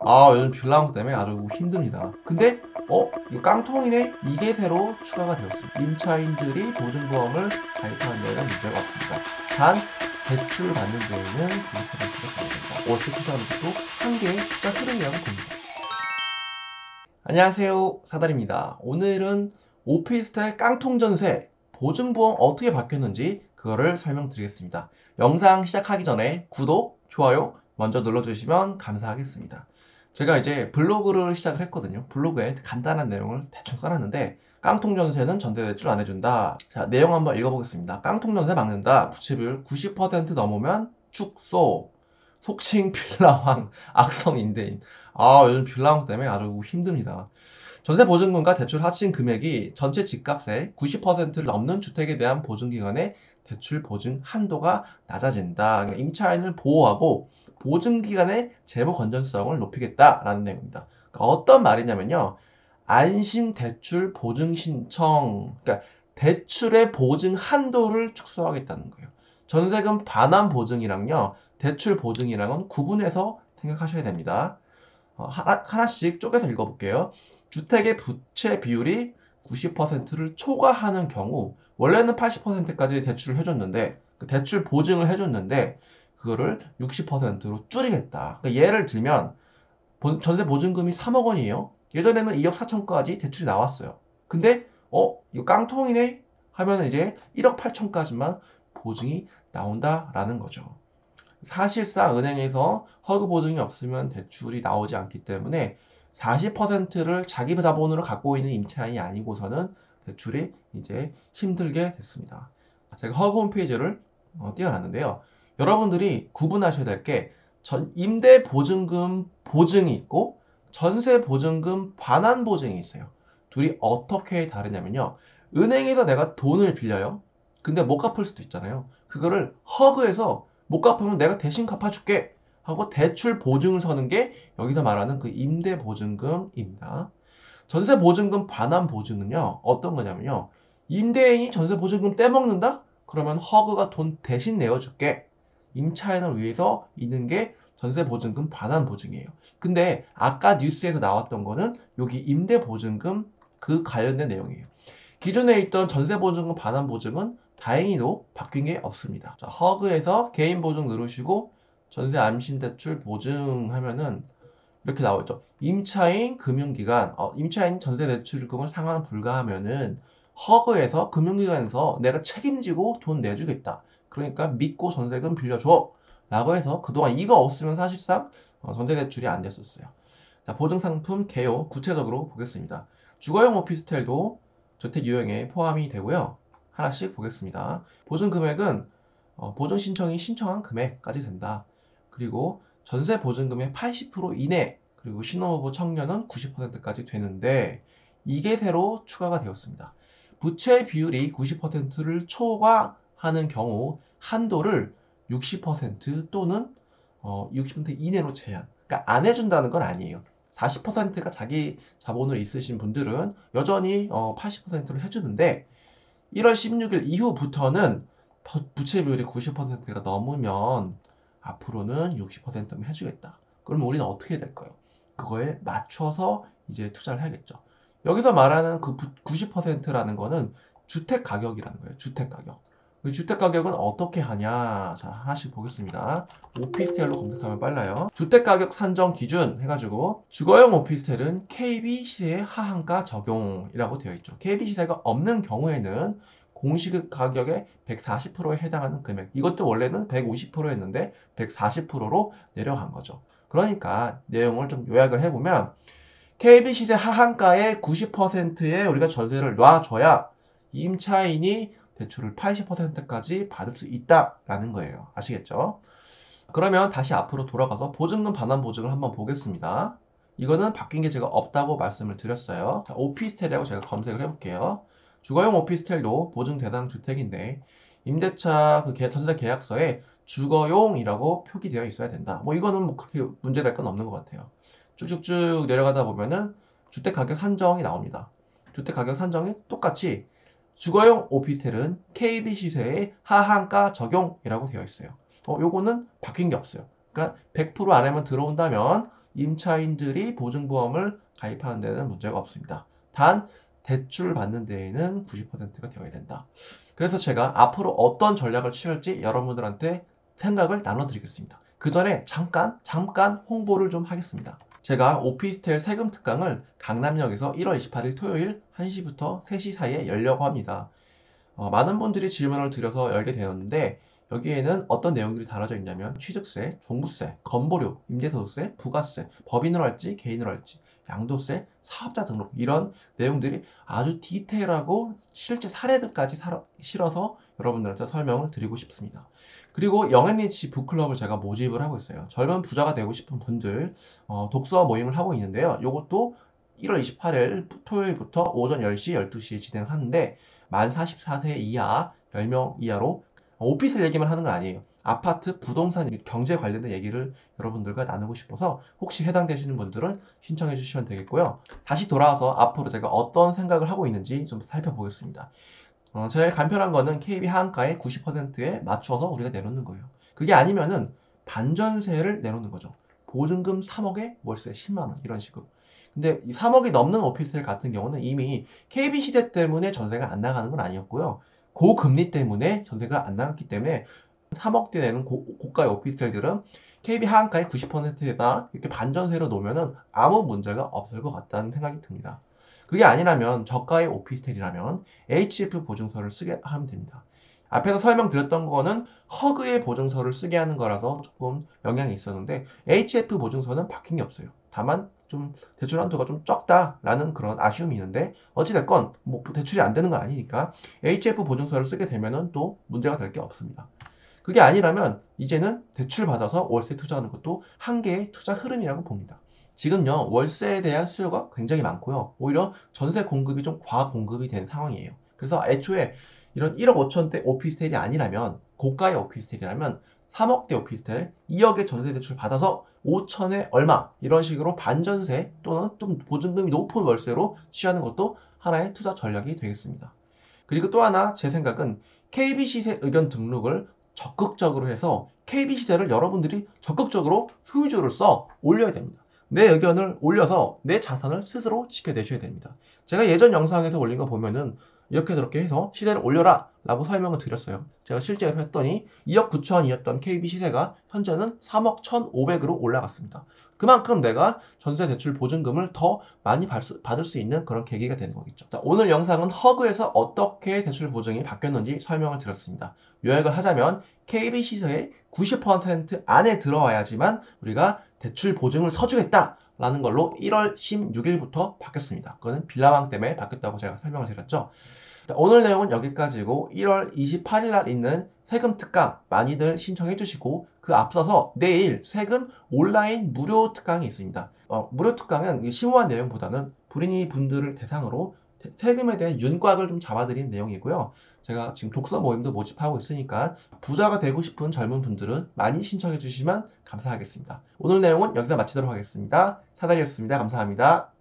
요즘 뷰 나온 때문에 아주 힘듭니다. 근데 이거 깡통이네? 이게 새로 추가가 되었습니다. 임차인들이 보증보험을 가입하는 데에는 문제가 없습니다. 단 대출 받는 데에는 90%가 들어간다. 월세 투자하는 것도 한 개의 추가 효력이라고 봅니다. 안녕하세요, 사달입니다. 오늘은 오피스텔 깡통 전세 보증보험 어떻게 바뀌었는지 그거를 설명드리겠습니다. 영상 시작하기 전에 구독, 좋아요 먼저 눌러주시면 감사하겠습니다. 제가 이제 블로그를 시작을 했거든요. 블로그에 간단한 내용을 대충 써놨는데 깡통 전세는 전세대출 안 해준다. 자, 내용 한번 읽어보겠습니다. 깡통 전세 막는다. 부채비율 90% 넘으면 축소. 속칭 빌라왕, 악성 임대인. 요즘 빌라왕 때문에 아주 힘듭니다. 전세 보증금과 대출 하친 금액이 전체 집값의 90%를 넘는 주택에 대한 보증기간의 대출 보증 한도가 낮아진다. 그러니까 임차인을 보호하고 보증기간의 재무 건전성을 높이겠다라는 내용입니다. 그러니까 어떤 말이냐면요. 안심 대출 보증 신청, 그러니까 대출의 보증 한도를 축소하겠다는 거예요. 전세금 반환 보증이랑요, 대출 보증이랑은 구분해서 생각하셔야 됩니다. 하나씩 쪼개서 읽어볼게요. 주택의 부채 비율이 90%를 초과하는 경우, 원래는 80%까지 대출을 해줬는데, 그 대출 보증을 해줬는데, 그거를 60%로 줄이겠다. 그러니까 예를 들면, 전세 보증금이 3억 원이에요. 예전에는 2억 4천까지 대출이 나왔어요. 근데, 이거 깡통이네? 하면 이제 1억 8천까지만 보증이 나온다라는 거죠. 사실상 은행에서 허그 보증이 없으면 대출이 나오지 않기 때문에 40%를 자기 자본으로 갖고 있는 임차인이 아니고서는 대출이 이제 힘들게 됐습니다. 제가 허그 홈페이지를 띄워놨는데요. 여러분들이 구분하셔야 될 게 임대 보증금 보증이 있고 전세 보증금 반환 보증이 있어요. 둘이 어떻게 다르냐면요. 은행에서 내가 돈을 빌려요. 근데 못 갚을 수도 있잖아요. 그거를 허그에서 못 갚으면 내가 대신 갚아줄게 하고 대출 보증을 서는 게 여기서 말하는 그 임대 보증금입니다. 전세 보증금 반환 보증은요, 어떤 거냐면요. 임대인이 전세 보증금 떼먹는다? 그러면 허그가 돈 대신 내어줄게. 임차인을 위해서 있는 게 전세 보증금 반환 보증이에요. 근데 아까 뉴스에서 나왔던 거는 여기 임대 보증금 그 관련된 내용이에요. 기존에 있던 전세 보증금 반환 보증은 다행히도 바뀐 게 없습니다. 자, 허그에서 개인 보증 누르시고 전세 암신 대출 보증하면은 이렇게 나오죠. 임차인 금융기관, 임차인 전세 대출금을 상환 불가하면은 허그에서 금융기관에서 내가 책임지고 돈 내주겠다. 그러니까 믿고 전세금 빌려줘. 라고 해서 그동안 이거 없으면 사실상 전세 대출이 안 됐었어요. 자, 보증상품 개요 구체적으로 보겠습니다. 주거용 오피스텔도 주택 유형에 포함이 되고요. 하나씩 보겠습니다. 보증 금액은 보증 신청이 신청한 금액까지 된다. 그리고 전세 보증금의 80% 이내, 그리고 신혼부부 청년은 90%까지 되는데 이게 새로 추가가 되었습니다. 부채 비율이 90%를 초과하는 경우 한도를 60% 또는 60% 이내로 제한. 그러니까 안 해준다는 건 아니에요. 40%가 자기 자본으로 있으신 분들은 여전히 80%를 해주는데 1월 16일 이후부터는 부채 비율이 90%가 넘으면 앞으로는 60%면 해주겠다. 그러면 우리는 어떻게 될까요? 그거에 맞춰서 이제 투자를 해야겠죠. 여기서 말하는 그 90%라는 거는 주택 가격이라는 거예요. 주택 가격. 그 주택 가격은 어떻게 하냐? 자, 하나씩 보겠습니다. 오피스텔로 검색하면 빨라요. 주택 가격 산정 기준 해가지고 주거용 오피스텔은 KB 시세 하한가 적용이라고 되어 있죠. KB 시세가 없는 경우에는 공시급 가격의 140%에 해당하는 금액. 이것도 원래는 150%였는데 140%로 내려간 거죠. 그러니까 내용을 좀 요약을 해보면 KB 시세 하한가의 90%에 우리가 전세를 놔줘야 임차인이 대출을 80%까지 받을 수 있다라는 거예요. 아시겠죠? 그러면 다시 앞으로 돌아가서 보증금 반환 보증을 한번 보겠습니다. 이거는 바뀐 게 제가 없다고 말씀을 드렸어요. 자, 오피스텔이라고 제가 검색을 해볼게요. 주거용 오피스텔도 보증 대상 주택인데 임대차 그 전세 계약서에 주거용이라고 표기되어 있어야 된다. 뭐 이거는 뭐 그렇게 문제될 건 없는 것 같아요. 쭉쭉쭉 내려가다 보면은 주택 가격 산정이 나옵니다. 주택 가격 산정이 똑같이 주거용 오피스텔은 KB 시세의 하한가 적용이라고 되어 있어요. 요거는 바뀐 게 없어요. 그러니까 100% 안에만 들어온다면 임차인들이 보증보험을 가입하는 데는 문제가 없습니다. 단 대출 받는 데에는 90%가 되어야 된다. 그래서 제가 앞으로 어떤 전략을 취할지 여러분들한테 생각을 나눠드리겠습니다. 그 전에 잠깐 홍보를 좀 하겠습니다. 제가 오피스텔 세금 특강을 강남역에서 1월 28일 토요일 1시부터 3시 사이에 열려고 합니다. 많은 분들이 질문을 드려서 열게 되었는데 여기에는 어떤 내용들이 다뤄져 있냐면 취득세, 종부세, 건보료, 임대소득세, 부가세, 법인으로 할지 개인으로 할지, 양도세, 사업자 등록 이런 내용들이 아주 디테일하고 실제 사례들까지 실어서 여러분들한테 설명을 드리고 싶습니다. 그리고 영앤리치 북클럽을 제가 모집을 하고 있어요. 젊은 부자가 되고 싶은 분들 독서 모임을 하고 있는데요. 이것도 1월 28일 토요일부터 오전 10시, 12시에 진행하는데 만 44세 이하 10명 이하로 오피스 얘기만 하는 건 아니에요. 아파트, 부동산, 경제 관련된 얘기를 여러분들과 나누고 싶어서 혹시 해당되시는 분들은 신청해 주시면 되겠고요. 다시 돌아와서 앞으로 제가 어떤 생각을 하고 있는지 좀 살펴보겠습니다. 제일 간편한 거는 KB 하한가의 90%에 맞춰서 우리가 내놓는 거예요. 그게 아니면은 반전세를 내놓는 거죠. 보증금 3억에 월세 10만원 이런 식으로. 근데 이 3억이 넘는 오피스텔 같은 경우는 이미 KB시대 때문에 전세가 안 나가는 건 아니었고요. 고금리 때문에 전세가 안 나갔기 때문에 3억대 내는 고가의 오피스텔들은 KB 하한가의 90%에다 이렇게 반전세로 놓으면은 아무 문제가 없을 것 같다는 생각이 듭니다. 그게 아니라면 저가의 오피스텔이라면 HF 보증서를 쓰게 하면 됩니다. 앞에서 설명드렸던 거는 허그의 보증서를 쓰게 하는 거라서 조금 영향이 있었는데 HF 보증서는 바뀐 게 없어요. 다만 좀 대출 한도가 좀 적다라는 그런 아쉬움이 있는데 어찌됐건 뭐 대출이 안 되는 건 아니니까 HF 보증서를 쓰게 되면은 또 문제가 될 게 없습니다. 그게 아니라면 이제는 대출 받아서 월세 투자하는 것도 한 개의 투자 흐름이라고 봅니다. 지금요 월세에 대한 수요가 굉장히 많고요. 오히려 전세 공급이 좀 과공급이 된 상황이에요. 그래서 애초에 이런 1억 5천대 오피스텔이 아니라면 고가의 오피스텔이라면 3억대 오피스텔 2억의 전세 대출 받아서 5천에 얼마 이런 식으로 반전세 또는 좀 보증금이 높은 월세로 취하는 것도 하나의 투자 전략이 되겠습니다. 그리고 또 하나 제 생각은 KB시세 의견 등록을 적극적으로 해서 KB시세를 여러분들이 적극적으로 효율적으로 올려야 됩니다. 내 의견을 올려서 내 자산을 스스로 지켜내셔야 됩니다. 제가 예전 영상에서 올린 거 보면은 이렇게 저렇게 해서 시세를 올려라 라고 설명을 드렸어요. 제가 실제로 했더니 2억 9천이었던 KB 시세가 현재는 3억 1,500으로 올라갔습니다. 그만큼 내가 전세 대출 보증금을 더 많이 받을 수 있는 그런 계기가 되는 거겠죠. 자, 오늘 영상은 허그에서 어떻게 대출 보증이 바뀌었는지 설명을 드렸습니다. 요약을 하자면 KB 시세의 90% 안에 들어와야지만 우리가 대출 보증을 서주겠다 라는 걸로 1월 16일부터 바뀌었습니다. 그거는 빌라왕 때문에 바뀌었다고 제가 설명을 드렸죠. 오늘 내용은 여기까지고 1월 28일 날 있는 세금 특강 많이들 신청해 주시고 그 앞서서 내일 세금 온라인 무료 특강이 있습니다. 무료 특강은 심오한 내용보다는 불인이 분들을 대상으로 세금에 대한 윤곽을 좀 잡아드린 내용이고요. 제가 지금 독서 모임도 모집하고 있으니까 부자가 되고 싶은 젊은 분들은 많이 신청해 주시면 감사하겠습니다. 오늘 내용은 여기서 마치도록 하겠습니다. 사다리였습니다. 감사합니다.